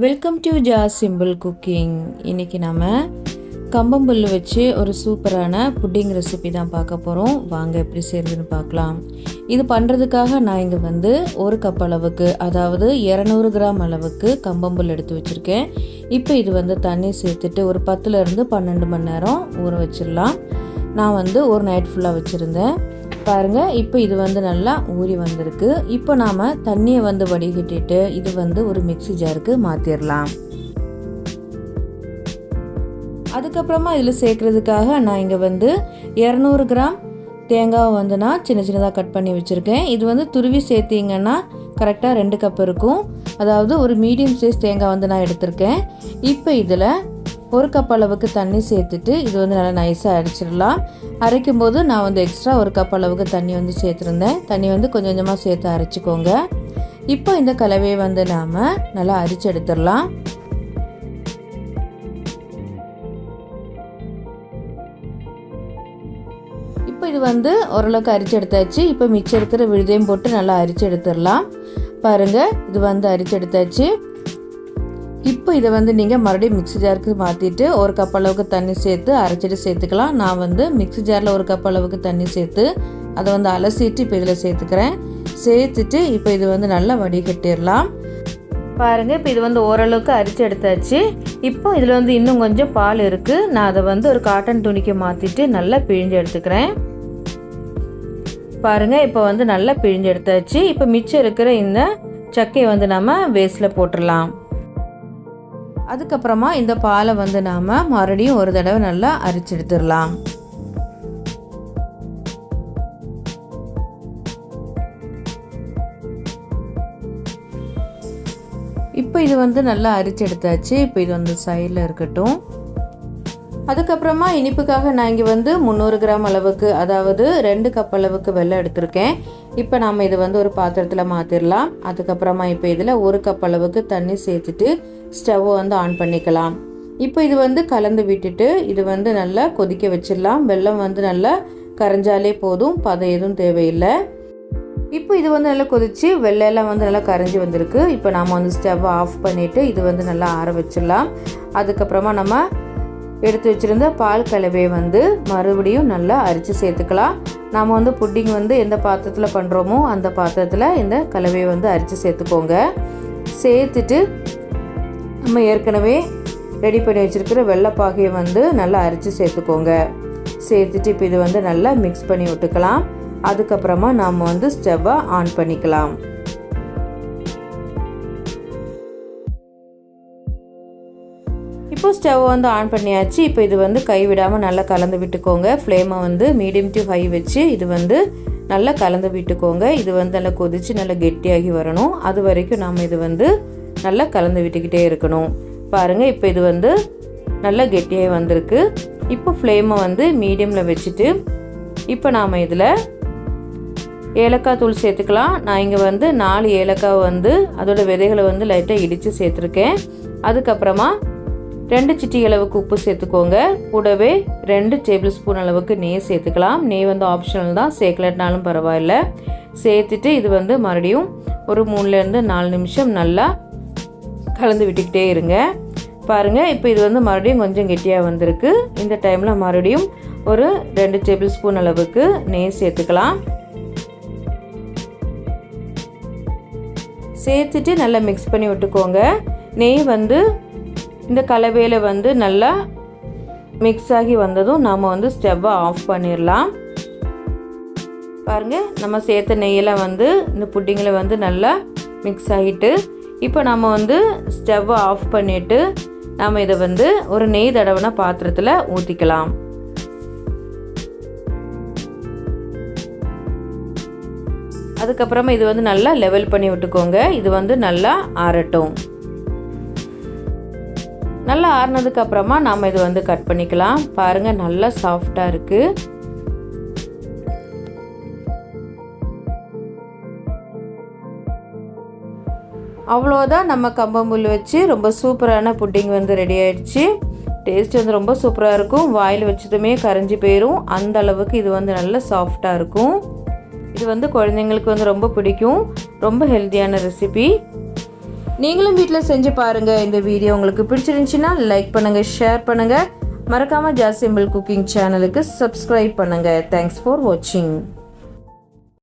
Welcome to Jas simple cooking. இன்றைக்கி நம்ம கம்பம்புல் வச்சு ஒரு சூப்பரான புட்டிங் ரெசிபி தான் பார்க்க போகிறோம். வாங்க எப்படி செய்கிறதுன்னு பார்க்கலாம். இது பண்ணுறதுக்காக நான் இங்கே ஒரு கப் அளவுக்கு, அதாவது 200 கிராம் அளவுக்கு கம்பம்புல் எடுத்து வச்சுருக்கேன். இப்போ இது தண்ணி சேர்த்துட்டு ஒரு 10லேருந்து 12 மணி நேரம் ஊற வச்சிடலாம். நான் ஒரு நைட் ஃபுல்லாக வச்சுருந்தேன். பாருங்கள், இப்போ இது நல்லா ஊறி வந்திருக்கு. இப்போ நாம் தண்ணியை வடிகட்டிட்டு இது ஒரு மிக்ஸி ஜாருக்கு மாற்றிடலாம். அதுக்கப்புறமா இதில் சேர்க்குறதுக்காக நான் இங்கே 200 கிராம் தேங்காவை நான் சின்ன சின்னதாக கட் பண்ணி வச்சுருக்கேன். இது துருவி சேர்த்திங்கன்னா கரெக்டாக 2 கப் இருக்கும். அதாவது ஒரு மீடியம் சைஸ் தேங்காய் நான் எடுத்திருக்கேன். இப்போ இதில் 1 கப் அளவுக்கு தண்ணி சேர்த்துட்டு இது நல்லா நைஸாக அரைச்சிடலாம். அரைக்கும் போது நான் எக்ஸ்ட்ரா 1 கப் அளவுக்கு தண்ணி சேர்த்துருந்தேன். தண்ணி கொஞ்சம் கொஞ்சமாக சேர்த்து அரைச்சிக்கோங்க. இப்போ இந்த கலவையை நாம் நல்லா அரிச்சு எடுத்துடலாம். இப்போ இது ஓரளவுக்கு அரிச்சு எடுத்தாச்சு. இப்போ மிச்சம் இருக்கிற விழுதையும் போட்டு நல்லா அரிச்சு எடுத்துடலாம். பாருங்கள், இது அரிச்சு எடுத்தாச்சு. இப்போ இதை நீங்கள் மறுபடியும் மிக்ஸி ஜாருக்கு மாற்றிட்டு 1 கப் அளவுக்கு தண்ணி சேர்த்து அரைச்சிட்டு சேர்த்துக்கலாம். நான் மிக்ஸி ஜாரில் 1 கப் அளவுக்கு தண்ணி சேர்த்து அதை அலசிட்டு இப்போ இதில் சேர்த்துக்கிறேன். சேர்த்துட்டு இப்போ இது நல்லா வடிகட்டிடலாம். பாருங்கள், இப்போ இது ஓரளவுக்கு அரிச்சு எடுத்தாச்சு. இப்போ இதில் இன்னும் கொஞ்சம் பால் இருக்குது. நான் அதை ஒரு காட்டன் துணிக்கு மாற்றிட்டு நல்லா பிழிஞ்சு எடுத்துக்கிறேன். பாருங்கள், இப்போ நல்லா பிழிஞ்சு எடுத்தாச்சு. இப்போ மிச்சம் இருக்கிற இந்த சக்கையை நம்ம வேஸ்ட்டில் போட்டுடலாம். அதுக்கப்புறமா இந்த பாலை நாம் மறுபடியும் ஒரு தடவை நல்லா அரிச்சு எடுத்துடலாம். இப்போ இது நல்லா அரிச்சு எடுத்தாச்சு. இப்போ இது சைடில் இருக்கட்டும். அதுக்கப்புறமா இனிப்புக்காக நான் இங்கே 300 கிராம் அளவுக்கு, அதாவது 2 கப் அளவுக்கு வெல்லம் எடுத்திருக்கேன். இப்போ நாம் இது ஒரு பாத்திரத்தில் மாற்றிடலாம். அதுக்கப்புறமா இப்போ இதில் 1 கப் அளவுக்கு தண்ணி சேர்த்துட்டு ஸ்டவ்வை ஆன் பண்ணிக்கலாம். இப்போ இது கலந்து விட்டுட்டு இது நல்லா கொதிக்க வச்சிடலாம். வெல்லம் நல்லா கரைஞ்சாலே போதும், பதம் எதுவும் தேவையில்லை. இப்போ இது நல்லா கொதிச்சு வெள்ளையெல்லாம் நல்லா கரைஞ்சி வந்திருக்கு. இப்போ நாம் ஸ்டவ்வை ஆஃப் பண்ணிவிட்டு இது நல்லா ஆற வச்சிடலாம். அதுக்கப்புறமா நம்ம எடுத்து வச்சுருந்த பால் கலவையை மறுபடியும் நல்லா அரிச்சு சேர்த்துக்கலாம். நாம் புட்டிங் எந்த பாத்திரத்தில் பண்ணுறோமோ அந்த பாத்திரத்தில் இந்த கலவையை அரிச்சு சேர்த்துக்கோங்க. சேர்த்துட்டு நம்ம ஏற்கனவே ரெடி பண்ணி வச்சுருக்கிற வெள்ளைப்பாகையை நல்லா அரிச்சு சேர்த்துக்கோங்க. சேர்த்துட்டு இப்போ இது நல்லா மிக்ஸ் பண்ணி விட்டுக்கலாம். அதுக்கப்புறமா நாம் ஸ்டவ்வை ஆன் பண்ணிக்கலாம். இப்போ ஸ்டவ் ஆன் பண்ணியாச்சு. இப்போ இது கைவிடாமல் நல்லா கலந்து விட்டுக்கோங்க. ஃப்ளேமை மீடியம் டு ஹை வச்சு இது நல்லா கலந்து விட்டுக்கோங்க. இது நல்லா கொதித்து நல்லா கெட்டியாகி வரணும். அது வரைக்கும் நாம் இது நல்லா கலந்து விட்டுக்கிட்டே இருக்கணும். பாருங்கள், இப்போ இது நல்லா கெட்டியாகி வந்திருக்கு. இப்போ ஃப்ளேமை மீடியமில் வச்சுட்டு இப்போ நாம் இதில் ஏலக்காய் தூள் சேர்த்துக்கலாம். நான் இங்கே 4 ஏலக்காய் அதோட விதைகளை லைட்டாக இடித்து சேர்த்துருக்கேன். அதுக்கப்புறமா 2 சிட்டி அளவுக்கு உப்பு சேர்த்துக்கோங்க. கூடவே 2 டேபிள் ஸ்பூன் அளவுக்கு நெய் சேர்த்துக்கலாம். நெய் ஆப்ஷனல் தான், சேர்க்கலனாலும் பரவாயில்ல. சேர்த்துட்டு இது மறுபடியும் ஒரு 3லேருந்து 4 நிமிஷம் நல்லா கலந்து விட்டுக்கிட்டே இருங்க. பாருங்கள், இப்போ இது மறுபடியும் கொஞ்சம் கெட்டியாக வந்திருக்கு. இந்த டைமில் மறுபடியும் ஒரு 2 டேபிள் ஸ்பூன் அளவுக்கு நெய் சேர்த்துக்கலாம். சேர்த்துட்டு நல்லா மிக்ஸ் பண்ணி விட்டுக்கோங்க. நெய் இந்த கலவையில் நல்லா மிக்ஸ் ஆகி வந்ததும் நாம் ஸ்டவ்வை ஆஃப் பண்ணிடலாம். பாருங்கள், நம்ம சேர்த்த நெய்யெல்லாம் இந்த புட்டிங்கில் நல்லா மிக்ஸ் ஆகிட்டு இப்போ நம்ம ஸ்டவ்வை ஆஃப் பண்ணிவிட்டு நாம் இதை ஒரு நெய் தடவின பாத்திரத்தில் ஊற்றிக்கலாம். அதுக்கப்புறமா இது நல்லா லெவல் பண்ணி விட்டுக்கோங்க. இது நல்லா ஆறட்டும். நல்லா ஆறுனதுக்கு அப்புறமா நாம் இது கட் பண்ணிக்கலாம். பாருங்கள், நல்லா சாஃப்டாக இருக்குது. அவ்வளோதான், நம்ம கம்பம்புல் வச்சு ரொம்ப சூப்பரான புட்டிங் ரெடி ஆயிடுச்சு. டேஸ்ட் ரொம்ப சூப்பராக இருக்கும். வாயில் வச்சதுமே கரைஞ்சி போயிடும். அந்த அளவுக்கு இது நல்லா சாஃப்டாக இருக்கும். இது குழந்தைங்களுக்கு ரொம்ப பிடிக்கும். ரொம்ப ஹெல்த்தியான ரெசிபி. நீங்களும் வீட்டில் செஞ்சு பாருங்கள். இந்த வீடியோ உங்களுக்கு பிடிச்சிருந்துச்சின்னா லைக் பண்ணுங்கள், ஷேர் பண்ணுங்கள். மறக்காமல் ஜாஸ் சிம்பிள் குக்கிங் சேனலுக்கு சப்ஸ்கிரைப் பண்ணுங்கள். தேங்க்ஸ் ஃபார் வாட்சிங்.